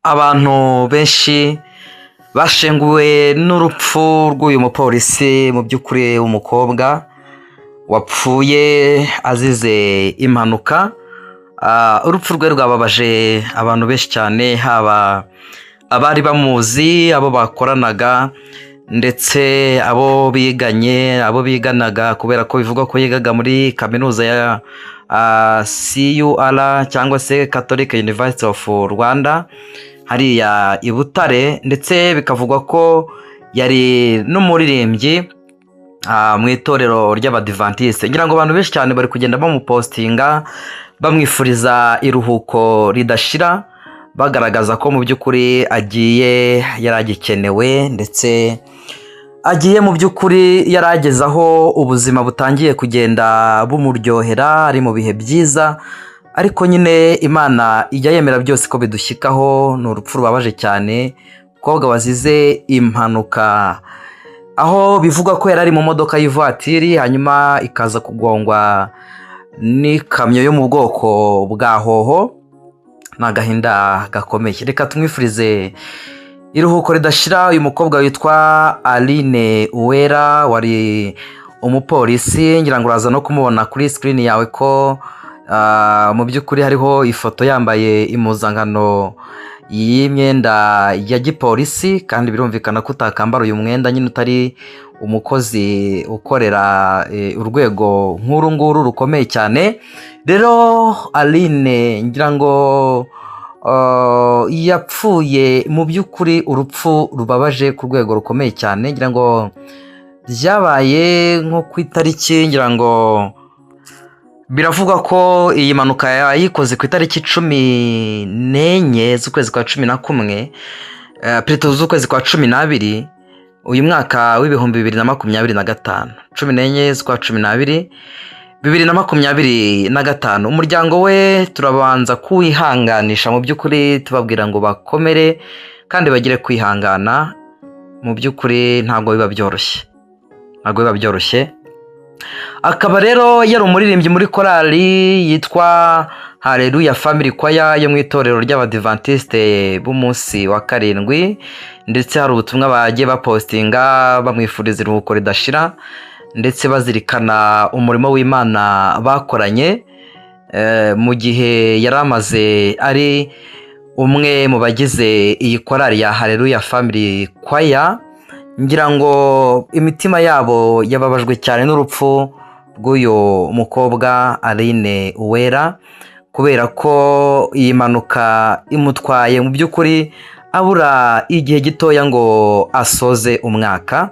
Abantu benshi bashenguwe n'urupfu rw'uyu mupolisi mu by'ukuri w'umukobwa wapfuye azize impanuka. Urupfu rwe rwababaje abantu benshi cyane, haba abari bamuzi, abo bakoranaga, ndetse abo biganaga, kubera ko bivugwa ko yigaga muri kaminuza ya CUR cyangwa se Catholic University of Rwanda hariya i Butare, ndetse bikavugwa ko yari n'umuririmbyi mu itorero ry'Abadiventiste. Ngira ngo abantu benshi cyane bari kugenda bamupostinga bamwifuriza iruhuko ridashira, bagaragaza ko mu by'ukuri yari agikenewe, ndetse agiye mu by'ukuri yari ageze aho ubuzima butangiye kugenda bumuryohera, ari mu bihe byiza. Ariko nyine Imana ijya yemera byose ko bidushyikaho. Ni urupfu rubabaje cyane, umukobwa wazize impanuka, aho bivugwa ko yari ari mu modoka y'ivatiri, hanyuma ikaza kugongwa n'ikamyo yo mu bwoko bwa hoho. Ni agahinda gakomeye. Reka tumwifurize iruhuko ridashira uyu mukobwa witwa Aline Uwera, wari umupolisi. Ngira ngo uraza no kumubona kuri screen yawe ko mu by'ukuri hariho ifoto yambaye impuzankano y'imyenda ya gipolisi, kandi birumvikana ko utakambara uyu mwenda nyine utari umukozi ukorera urwego nk'uru nguru rukomeye cyane. Rero Aline ngira ngo yapfuye mu by'ukuri urupfu rubabaje ku rwego rukomeye cyane. Ngira ngo byabaye nko ku itariki, ngira ngo biravugwa ko iyi mpanuka yayikoze ku itariki 14 z'ukwezi kwa 11, preto z'ukwezi kwa 12 uyu mwaka w'ibihumbi 2025, 14 z'ukwa 12 2025. Umuryango we turabanza kuwihanganisha mu by'ukuri, tubabwira ngo bakomere kandi bagire kwihangana. Mu by'ukuri ntabwo biba byoroshye. Akaba rero yari umuririmbyi muri korali yitwa Hallelujah Family Choir yo mu itorero ry'Abadiventiste b'umunsi wa karindwi, ndetse hari ubutumwa bagiye bapostinga bamwifuriza iruhuko ridashira, ndetse bazirikana umurimo w'Imana bakoranye mu gihe yari amaze ari umwe mu bagize iyi korali ya Hallelujah Family Choir. Ngira ngo imitima yabo yababajwe cyane n'urupfu rw'uyu mukobwa Aline Uwera, kubera ko iyi mpanuka imutwaye mu by'ukuri abura igihe gitoya ngo asoze umwaka.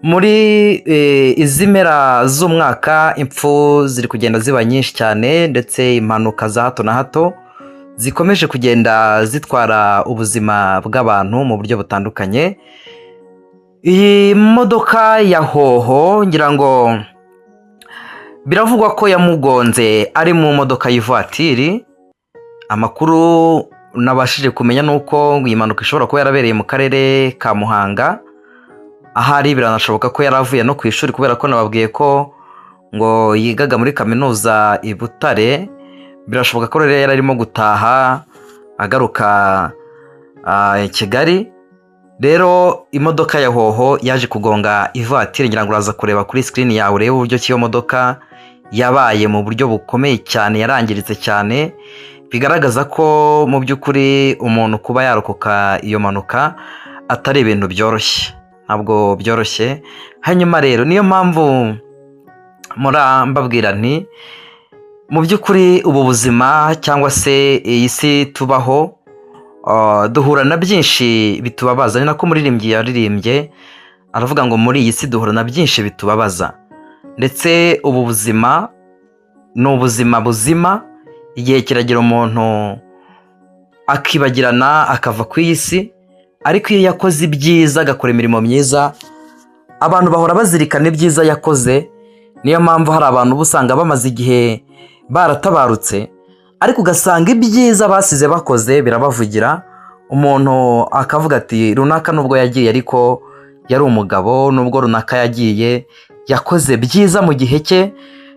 Muri izi mpera z'umwaka impfu ziri kugenda ziba nyinshi cyane, ndetse impanuka za hato na hato zikomeje kugenda zitwara ubuzima bw'abantu mu buryo butandukanye. Iyi modoka ya hoho ngira ngo biravugwa ko yamugonze ari mu modoka y'ivatiri. Amakuru nabashije kumenya nuko iyi mpanuka ishobora kuba yarabereye mu karere ka Muhanga, ahari biranashoboka ko yaravuye no ku ishuri, kubera ko nababwiye ko ngo yigaga muri kaminuza i Butare. Birashoboka ko rero yari arimo gutaha agaruka i Kigali. Rero imodoka ya hoho yaje kugonga ivatiri. Ngira ngo uraza kureba kuri screen yawe urebe uburyo iyo modoka yabaye mu buryo bukomeye cyane, yarangiritse cyane, bigaragaza ko mu by'ukuri umuntu kuba yarokoka iyo mpanuka atari ibintu byoroshye, ntabwo byoroshye. Hanyuma rero niyo mpamvu mbabwira nti mu by'ukuri ubu buzima cyangwa se iyi si tubaho duhura na byinshi bitubabaza. Ni nako umuririmbyi yaririmbye aravuga ngo muri iyi si duhura na byinshi bitubabaza, ndetse ubu buzima ni ubuzima buzima. Igihe kiragira umuntu akibagirana akava ku iyi si, ariko iyo yakoze ibyiza agakora imirimo myiza, abantu bahora bazirikana ibyiza yakoze. Niyo mpamvu hari abantu usanga bamaze igihe baratabarutse, ariko ugasanga ibyiza basize bakoze birabavugira. Umuntu akavuga ati runaka nubwo yagiye ariko yari umugabo, nubwo runaka yagiye yakoze byiza mu gihe cye.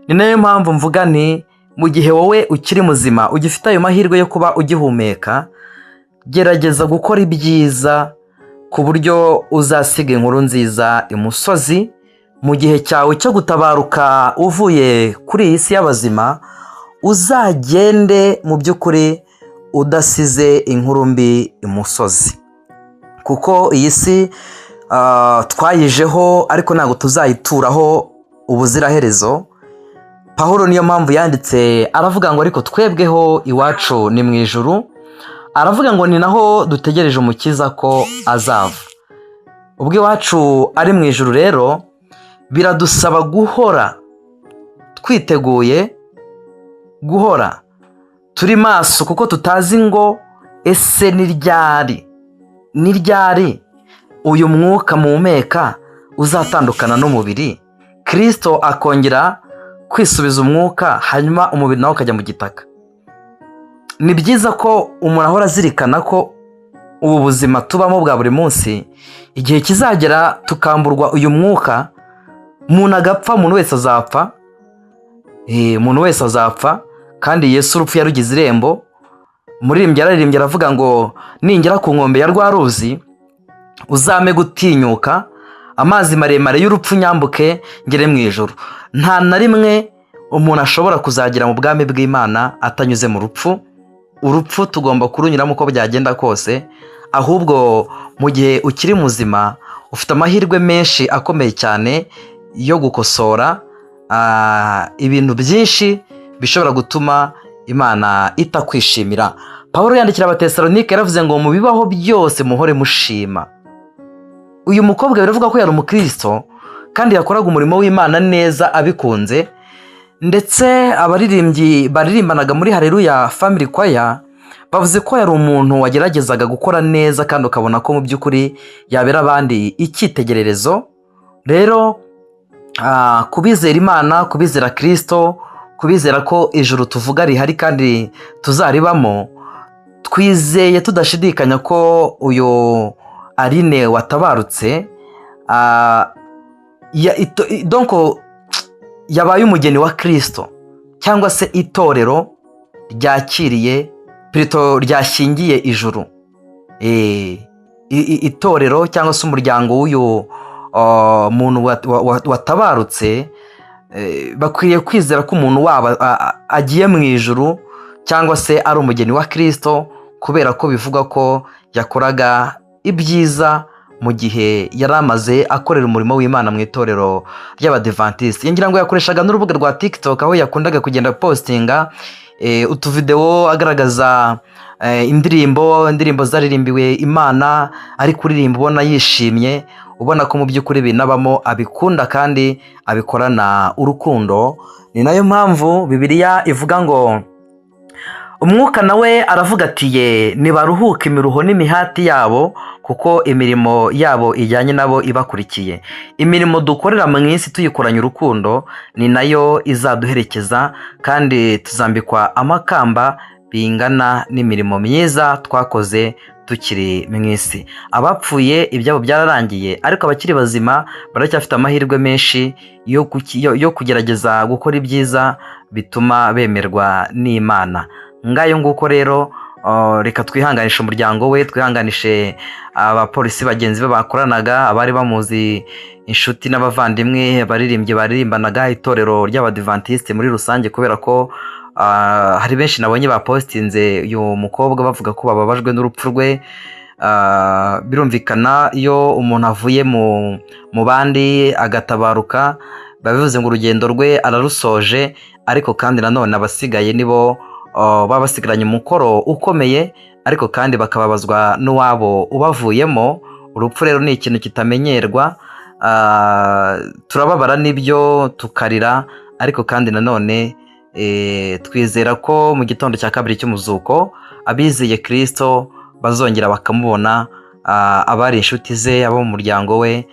Ni nayo mpamvu mvuga nti mu gihe wowe ukiri muzima ugifite ayo mahirwe yo kuba ugihumeka, gerageza gukora ibyiza ku buryo uzasiga inkuru nziza imusozi mu gihe cyawe cyo gutabaruka uvuye kuri iyi si y'abazima. Uzagende mu by'ukuri udasize inkuru mbi imusozi, kuko iyi si twayijeho ariko ntabwo tuzayituraho ubuziraherezo. Pawulo niyo mpamvu yanditse aravuga ngo ariko twebweho iwacu ni mu ijuru. Aravuga ngo ni naho dutegereje umukiza ko azava. Ubwo iwacu ari mu ijuru rero biradusaba guhora twiteguye, guhora turi maso, kuko tutazi ngo ese ni ryari uyu mwuka muhumeka uzatandukana n'umubiri, Kristo akongera kwisubiza umwuka, hanyuma umubiri nawe ukajya mu gitaka. Ni byiza ko umuntu ahora azirikana ko ubu buzima tubamo bwa buri munsi, igihe kizagera tukamburwa uyu mwuka, umuntu agapfa, umuntu wese azapfa. Umuntu wese azapfa, kandi Yesu urupfu yarugize irembo. Umuririmbyi yararirimbye aravuga ngo ningera ku nkombe ya rwa ruzi uzame gutinyuka, amazi maremare y'urupfu nyambuke ngere mu ijuru. Nta na rimwe umuntu ashobora kuzagera mu bwami bw'Imana atanyuze mu rupfu. Urupfu tugomba kurunyuramo uko byagenda kose, ahubwo mu gihe ukiri muzima ufite amahirwe menshi akomeye cyane yo gukosora ibintu byinshi bishobora gutuma Imana itakwishimira. Pawulo yandikira Abatesalonike yaravuze ngo mu bibaho byose muhore mushima. Uyu mukobwa biravuga ko yari umukristo kandi yakoraga umurimo w'Imana neza abikunze, ndetse abaririmbyi baririmbanaga muri Haleluya Family Choir bavuze ko yari umuntu wageragezaga gukora neza kandi ukabona ko mu by'ukuri yabera abandi icyitegererezo. Rero kubizera Imana, kubizera Kristo, kubizera ko ijuru tuvuga rihari kandi tuzaribamo, twizeye tudashidikanya ko uyu Aline watabarutse yabaye umugeni wa Kristo, cyangwa se itorero ryakiriye, ryashingiye ijuru. Itorero cyangwa se umuryango w'uyu muntu watabarutse bakwiye kwizera ko umuntu wabo agiye mu ijuru, cyangwa se ari umugeni wa Kristo, kubera ko bivuga ko yakoraga ibyiza mu gihe yari amaze akorera umurimo w'Imana mu itorero ry'Abadiventiste. Ngira ngo yakoreshaga n'urubuga rwa TikTok, aho yakundaga kugenda postinga utuvideo agaragaza indirimbo zaririmbiwe Imana, ari kuririmba ubona yishimye, ubona ko mu by'ukuri binabamo abikunda kandi abikorana urukundo. Ni nayo mpamvu Bibiliya ivuga ngo umwuka nawe aravuga ati ye nibaruhuke imiruho n'imihati yabo, kuko imirimo yabo ijyanye nabo ibakurikiye. Imirimo dukorera mu isi tuyikoranye urukundo ni nayo izaduherekeza, kandi tuzambikwa amakamba bingana n'imirimo myiza twakoze tukiri mu isi. Abapfuye ibyabo byararangiye, ariko abakiri bazima baracyafite amahirwe menshi yo kugerageza gukora ibyiza bituma bemerwa n'Imana. Ngayo nguko rero reka twihanganishe umuryango we, twihanganishe abapolisi bagenzi be bakoranaga, abari bamuzi, inshuti n'abavandimwe, abaririmbyi baririmbanaga, itorero ry'Abadiventiste muri rusange, kubera ko hari benshi nabonye bapostinze uyu mukobwa bavuga ko bababajwe n'urupfu rwe. Birumvikana iyo umuntu avuye mu bandi agatabaruka, babivuze ngo urugendo rwe ararusoje, ariko kandi nanone abasigaye nibo baba basigaranye umukoro ukomeye, ariko kandi bakababazwa n'uwabo ubavuyemo. Urupfu rero ni ikintu kitamenyerwa, turababara n'ibyo tukarira, ariko kandi nanone twizera ko mu gitondo cya kabiri cy'umuzuko abizeye Kristo bazongera bakamubona, abari inshuti ze, abo mu muryango we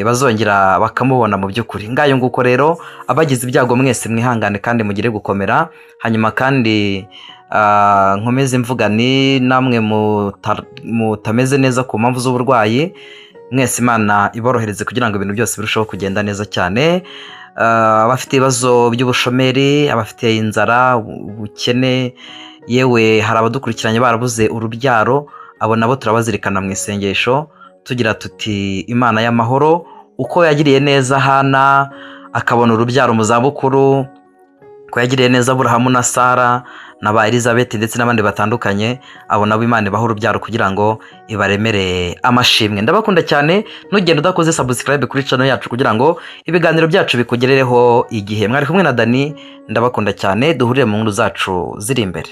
bazongera bakamubona mu by'ukuri. Ngayo nguko rero abagize ibyago mwese mwihangane kandi mugire gukomera. Hanyuma kandi nkomeze mvuga ni namwe mutameze neza ku mpamvu z'uburwayi, mwese Imana iborohereze kugira ngo ibintu byose birusheho kugenda neza cyane. Abafite ibibazo by'ubushomeri, abafite inzara, ubukene, yewe hari abadukurikiranye barabuze urubyaro, abo nabo turabazirikana mu isengesho tugira tuti Imana y'amahoro uko yagiriye neza Hana akabona urubyaro mu zabukuru, ko yagiriye neza Aburahamu na Sara na ba Elizabeth ndetse n'abandi batandukanye, abo nabo Imana ibaha urubyaro kugira ngo ibaremere amashimwe. Ndabakunda cyane, ntugende udakoze subscribe kuri channel yacu kugira ngo ibiganiro byacu bikugerereho igihe. Mwari kumwe na Dani, ndabakunda cyane, duhurire mu nkuru zacu ziri imbere.